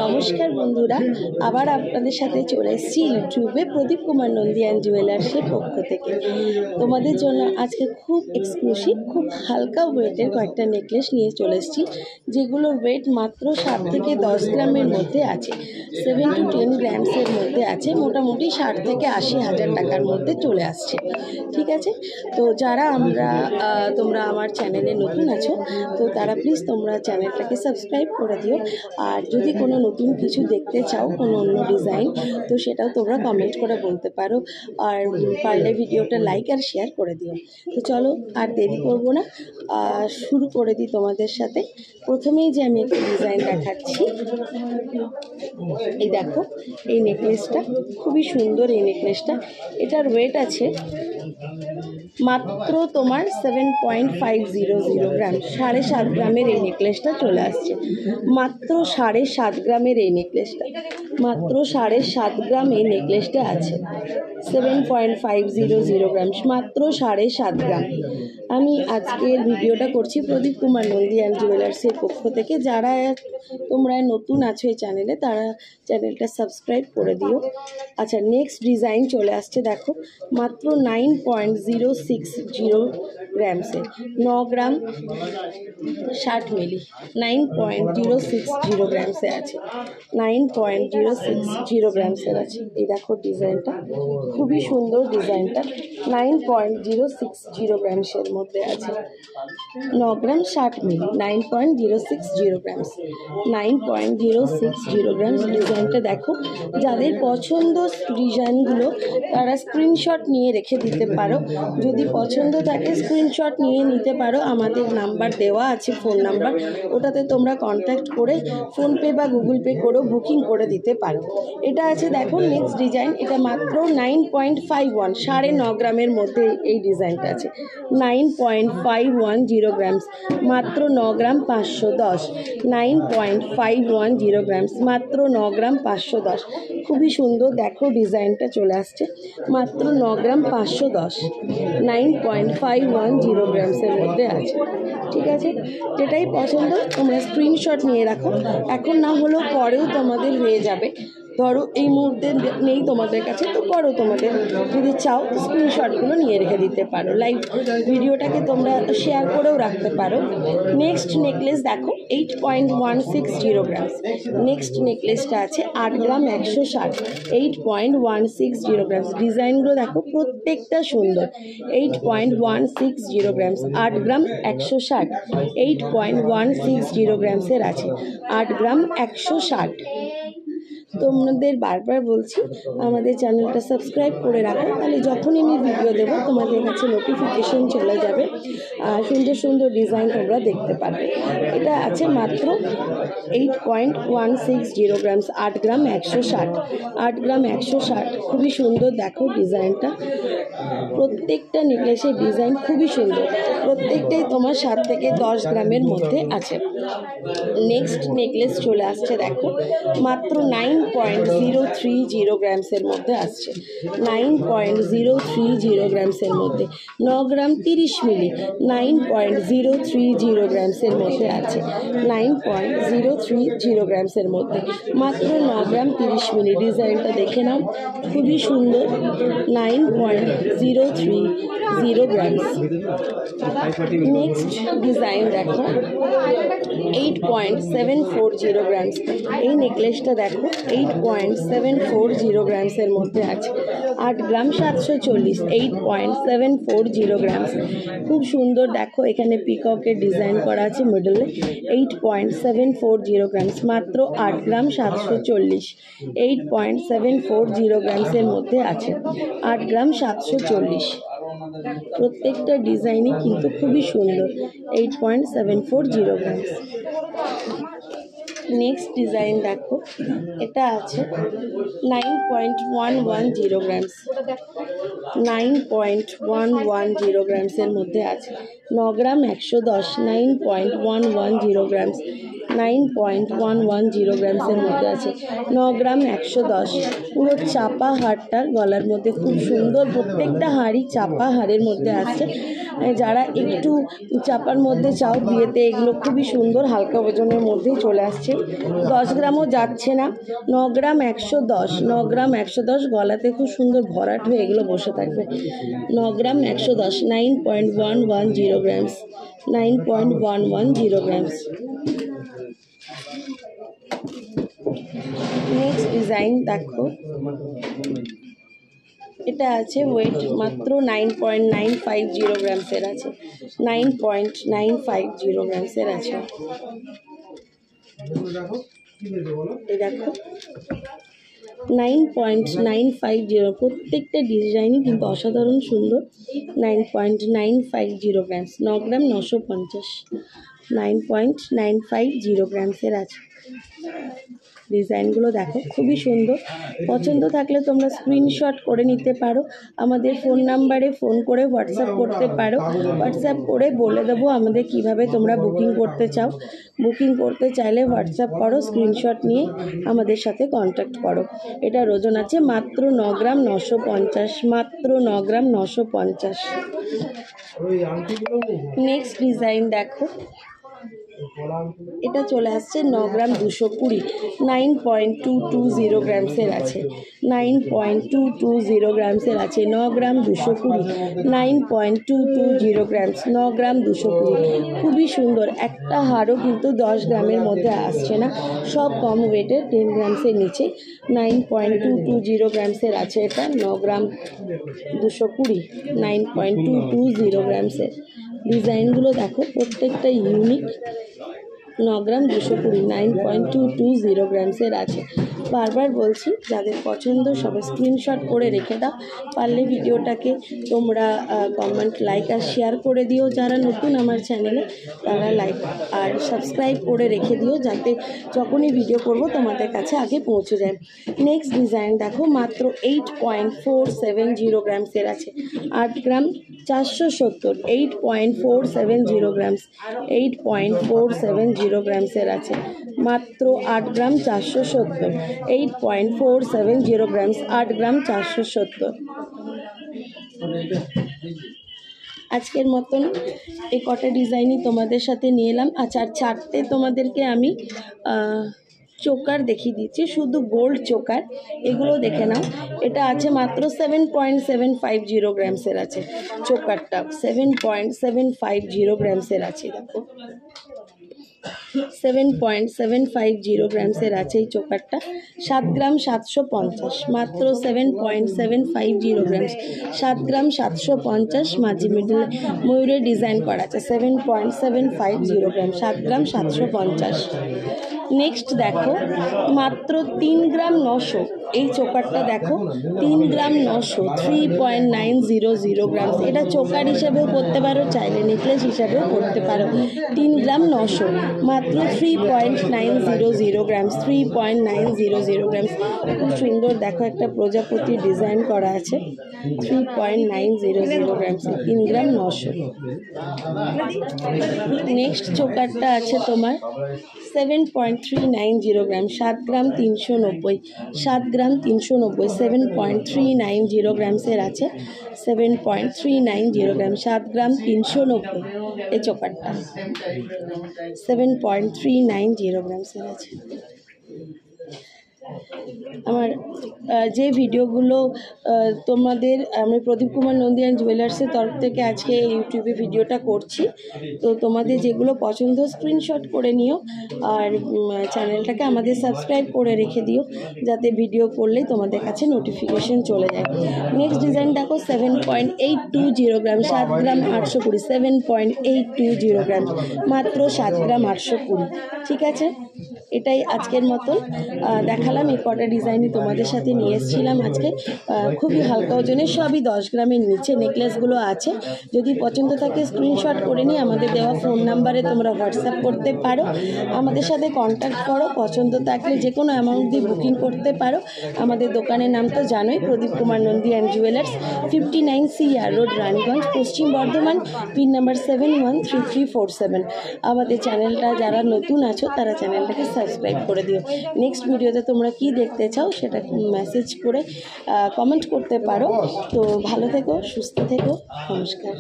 নমস্কার বন্ধুরা, আবার আপনাদের সাথে চলে এসেছি ইউটিউবে প্রদীপ কুমার নন্দিয়ান জুয়েলার্সের পক্ষ থেকে। তোমাদের জন্য আজকে খুব এক্সক্লুসিভ, খুব হালকা ওয়েটের কয়েকটা নেকলেস নিয়ে চলে এসেছি, যেগুলোর ওয়েট মাত্র 7 থেকে 10 গ্রামের মধ্যে আছে, 7 to 10 গ্রামসের মধ্যে আছে। মোটামুটি 60 থেকে 80 হাজার টাকার মধ্যে চলে আসছে। ঠিক আছে, তো যারা তোমরা আমার চ্যানেলে নতুন আছো, তো তারা প্লিজ তোমরা চ্যানেলটাকে সাবস্ক্রাইব করে দিও। আর যদি কোনো নতুন কিছু দেখতে চাও, কোনো অন্য ডিজাইন, তো সেটাও তোমরা কমেন্ট করে বলতে পারো। আর পারলে ভিডিওটা লাইক আর শেয়ার করে দিও। তো চলো আর দেরি করবো না, শুরু করে দিই তোমাদের সাথে। প্রথমেই যে আমি একটা ডিজাইন দেখাচ্ছি, এই দেখো, এই নেকলেসটা খুবই সুন্দর। এই নেকলেসটা, এটার ওয়েট আছে মাত্র তোমার 7.500 গ্রাম, 7.5 গ্রামের এই নেকলেসটা চলে আসছে। মাত্র 7.5 গ্রামের এই নেকলেসটা, মাত্র 7.5 গ্রাম এই নেকলেসটা আছে। 7.500 গ্রাম, মাত্র 7.5 গ্রাম। আমি আজকের ভিডিওটা করছি প্রদীপ কুমার নন্দিয়ান জুয়েলার্সের পক্ষ থেকে। যারা তোমরা নতুন আছো এই চ্যানেলে, তারা চ্যানেলটা সাবস্ক্রাইব করে দিও। আচ্ছা, নেক্সট ডিজাইন চলে আসছে, দেখো, মাত্র 9.060 গ্রামসে, 9 গ্রাম 60 মিলি, 9.060 গ্রামসে আছে, 9.060 গ্রামসের আছে। এই দেখো ডিজাইনটা, খুবই সুন্দর ডিজাইনটা। 9.060 গ্রামসের মধ্যে আছে, 9 গ্রাম 60 মিলি, 9.060 গ্রামস, 9.060 গ্রামস। ডিজাইনটা দেখো, যাদের পছন্দ ডিজাইনগুলো তারা স্ক্রিনশট নিয়ে রেখে দিতে পারো। যদি পছন্দ থাকে স্ক্রিনশট নিয়ে নিতে পারো। আমাদের নাম্বার দেওয়া আছে, ফোন নাম্বার, ওটাতে তোমরা কন্ট্যাক্ট করে ফোনপে বা গুগল পে করেও বুকিং করে দিতে পারো। এটা আছে দেখো নেক্সট ডিজাইন, এটা মাত্র 9.51, 9.5 গ্রামের মধ্যে এই ডিজাইনটা আছে। 9.510 গ্রামস, মাত্র 9 গ্রাম 510, 9.510 গ্রামস, মাত্র 9 গ্রাম 510। খুবই সুন্দর, দেখো ডিজাইনটা চলে আসছে, মাত্র 9 গ্রাম 510, 9.510 গ্রামসের মধ্যে আছে। ঠিক আছে, যেটাই পছন্দ তোমরা স্ক্রিনশট নিয়ে রাখো, এখন না হলেও পরেও তোমাদের হয়ে যাবে। ধরো এই মুহূর্তে নেই তোমাদের কাছে, তো পরও তোমাদের যদি চাও স্ক্রিনশটগুলো নিয়ে রেখে দিতে পারো। লাইভ ভিডিওটাকে তোমরা শেয়ার করেও রাখতে পারো। নেক্সট নেকলেস দেখো, 8.160 গ্রামস। নেক্সট নেকলেসটা আছে 8 গ্রাম 160, 8.160 গ্রামস। ডিজাইনগুলো দেখো প্রত্যেকটা সুন্দর। 8.160 গ্রামস, 8 গ্রাম 160, 8.160 গ্রামসের আছে, 8 গ্রাম 160। তোমাদের বারবার বলছি, আমাদের চ্যানেলটা সাবস্ক্রাইব করে রাখো, তাহলে যখনই আমি ভিডিও দেবো তোমাদের কাছে নোটিফিকেশন চলে যাবে, আর সুন্দর সুন্দর ডিজাইন তোমরা দেখতে পারবে। এটা আছে মাত্র 8.160 গ্রামস, 8 গ্রাম 160, 8 গ্রাম 160। খুবই সুন্দর, দেখো ডিজাইনটা, প্রত্যেকটা নেকলেসের ডিজাইন খুবই সুন্দর, প্রত্যেকটাই তোমার 7 থেকে 10 গ্রামের মধ্যে আছে। নেক্সট নেকলেস চলে আসছে, দেখো মাত্র 9.030 গ্রামসের মধ্যে আসছে, 9.030 গ্রামসের মধ্যে, 9 গ্রাম 30 মিলি, 9.030 গ্রামসের মধ্যে আছে, 9.030 গ্রামসের মধ্যে, মাত্র 9 গ্রাম 30 মিলি। ডিজাইনটা দেখে নাও, খুবই সুন্দর, 9.030 গ্রামস। নেক্সট ডিজাইন দেখো, 8.740 গ্রামস। এই নেকলেসটা দেখো 8.740 গ্রামসের মধ্যে আছে, 8 গ্রাম 740, 8.740 গ্রামস। খুব সুন্দর, দেখো এখানে পিককের ডিজাইন করা আছে মিডলে। 8.740 গ্রামস, মাত্র 8 গ্রাম 740, 8.740 গ্রামসের মধ্যে আছে, 8 গ্রাম 740। প্রত্যেকটা ডিজাইনই কিন্তু খুবই সুন্দর। 8.740 গ্রামস। নেক্সট ডিজাইন দেখো, এটা আছে 9.110 গ্রামস, 9.110 গ্রামসের মধ্যে আছে, 9 গ্রাম 110, 9.110 গ্রামস। 9.110 গ্রামসের মধ্যে আছে। 9 গ্রাম 110। পুরো চাপা হারটার গলার মধ্যে খুব সুন্দর, প্রত্যেকটা হারই চাপা হারের মধ্যে আসছে। যারা একটু চাপার মধ্যে চাও বিয়েতে, এগুলো খুবই সুন্দর, হালকা ওজনের মধ্যেই চলে আসছে। 10 গ্রামও যাচ্ছে না। 9 গ্রাম 110। 9 গ্রাম 110, গলাতে খুব সুন্দর ভরাট হয়ে এগুলো বসে থাকবে। 9 গ্রাম 110, 9.110 গ্রামস। 9.110 গ্রামস। নেক্সট ডিজাইন দেখো, এটা আছে ওয়েট মাত্র 9.950 গ্রামসের আছে। 9.950 গ্রামসের আছে। এই দেখো 9.950, প্রত্যেকটা ডিজাইনই কিন্তু অসাধারণ সুন্দর। 9.950 গ্রামস। 9 গ্রাম 950। 9.950 গ্রামসের আছে। ডিজাইনগুলো দেখো খুবই সুন্দর। পছন্দ থাকলে তোমরা স্ক্রিনশট করে নিতে পারো। আমাদের ফোন নাম্বারে ফোন করে হোয়াটসঅ্যাপ করতে পারো। হোয়াটসঅ্যাপ করে বলে দেবো আমাদের কিভাবে তোমরা বুকিং করতে চাও। বুকিং করতে চাইলে হোয়াটসঅ্যাপ করো, স্ক্রিনশট নিয়ে আমাদের সাথে কন্ট্যাক্ট করো। এটার ওজন আছে মাত্র 9 গ্রাম 950। মাত্র 9 গ্রাম 950। নেক্সট ডিজাইন দেখো, এটা চলে আসছে 9 গ্রাম 220। 9.220 গ্রামসের আছে। 9.220 গ্রামসের আছে। 9 গ্রাম 220। 9.220 গ্রামস। 9 গ্রাম 220। খুবই সুন্দর। একটা হারও কিন্তু 10 গ্রামের মধ্যে আসছে না, সব কম ওয়েটের, 10 গ্রামসের নিচে। 9.220 গ্রামসের আছে এটা। 9 গ্রাম 220। 9.220 গ্রামসের। ডিজাইনগুলো দেখো প্রত্যেকটা ইউনিক। 9 গ্রাম 220। 9.220 গ্রামসের আছে। বারবার বলছি, যাদের পছন্দ সবাই স্ক্রিনশট করে রেখে দাও। পারলে ভিডিওটাকে তোমরা কমেন্ট, লাইক আর শেয়ার করে দিও। যারা নতুন আমার চ্যানেলে তারা লাইক আর সাবস্ক্রাইব করে রেখে দিও, যাতে যখনই ভিডিও করব তোমাদের কাছে আগে পৌঁছে যায়। নেক্সট ডিজাইন দেখো, মাত্র 8.470 গ্রামসের আছে। 8 গ্রাম 470। 8.470 গ্রামস। 8.470 গ্রামসের আছে। মাত্র 8 গ্রাম 470। 8.470 গ্রামস। 8 গ্রাম 470। আজকের মতন এই কটা ডিজাইনই তোমাদের সাথে নিয়ে এলাম। আচ্ছা, আর 4টে তোমাদেরকে আমি চোকার দেখিয়ে দিচ্ছি, শুধু গোল্ড চোকার, এগুলো দেখে নাও। এটা আছে মাত্র 7.750 গ্রামসের আছে চোকারটা। 7.750 গ্রামসের আছে। দেখো 7.750 গ্রামসের আছে এই চোকারটা। 7 গ্রাম 750। মাত্র 7.750 গ্রামস। 7 গ্রাম 750। মাঝি মিডল ময়ূরের ডিজাইন করা আছে। 7.750 গ্রাম। 7 গ্রাম 750। নেক্সট দেখো, মাত্র 3 গ্রাম 900। এই চোকারটা দেখো, 3 গ্রাম 900। 3.900 গ্রামস। এটা চোকার হিসাবেও করতে পারো, চাইলে নেকলেস হিসাবেও করতে পারো। 3 গ্রাম 900। মাত্র 3.900 গ্রামস। 3.900 গ্রামস। খুব সুন্দর দেখো, একটা প্রজাপতির ডিজাইন করা আছে। 3.900 গ্রামস। 3 গ্রাম 900। নেক্সট চোকারটা আছে তোমার 7.390 গ্রাম। 7 গ্রাম 390। 7 গ্রাম 390। 7.390 গ্রামসের আছে। 7.390 গ্রাম। 7 গ্রাম 390 এই চোকারটা। 7.390 গ্রামসের আছে। আমার যে ভিডিওগুলো তোমাদের, আমি প্রদীপ কুমার নন্দিয়ান জুয়েলার্সের তরফ থেকে আজকে ইউটিউবে ভিডিওটা করছি। তো তোমাদের যেগুলো পছন্দ স্ক্রিনশট করে নিও, আর চ্যানেলটাকে আমাদের সাবস্ক্রাইব করে রেখে দিও, যাতে ভিডিও করলেই তোমাদের কাছে নোটিফিকেশন চলে যায়। নেক্সট ডিজাইন দেখো, 7.820 গ্রাম। 7 গ্রাম 820। 7.820 গ্রাম। মাত্র 7 গ্রাম 820। ঠিক আছে, এটাই আজকের মতন দেখালাম এই কটা ডিজাইনই তোমাদের সাথে নিয়ে এসেছিলাম আজকে। খুবই হালকা ওজনের, সবই 10 গ্রামের নিচে নেকলেসগুলো আছে। যদি পছন্দ থাকে স্ক্রিনশট করে নিয়ে আমাদের দেওয়া ফোন নাম্বারে তোমরা হোয়াটসঅ্যাপ করতে পারো, আমাদের সাথে কন্ট্যাক্ট করো। পছন্দ থাকলে যে কোনো অ্যামাউন্ট দিয়ে বুকিং করতে পারো। আমাদের দোকানের নাম তো জানোই, Pradip Kumar Nandi and jewellers, 59 CR road, Raniganj, Paschim Bardhaman, pin number 713347। আমাদের চ্যানেলটা যারা নতুন আছো তারা চ্যানেলটাকে সাবস্ক্রাইব করে দিও। নেক্সট ভিডিওতে তোমরা কি দেখতে চাও সেটা মেসেজ করে কমেন্ট করতে পারো। তো ভালো থেকো, সুস্থ থেকো, নমস্কার।